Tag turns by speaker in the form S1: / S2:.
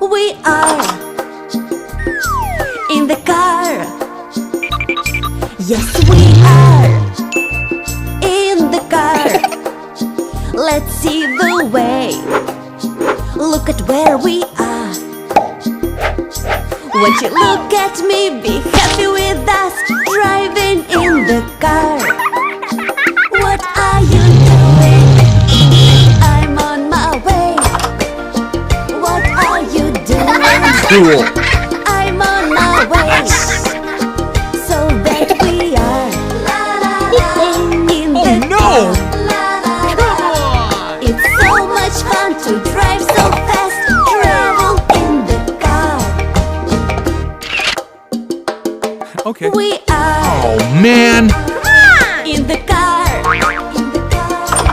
S1: We are in the car. Yes, we are in the car. Let's see the way. Look at where we are. Won't you look at me? Be happy with us driving in the car. What are you doing? I'm on my way. What are you doing?
S2: Cool.
S1: I'm on my way. So that we are in the
S2: no!
S1: car. It's so much fun to drive so fast. Travel in the car.
S2: Okay.
S1: We are
S2: Oh, man.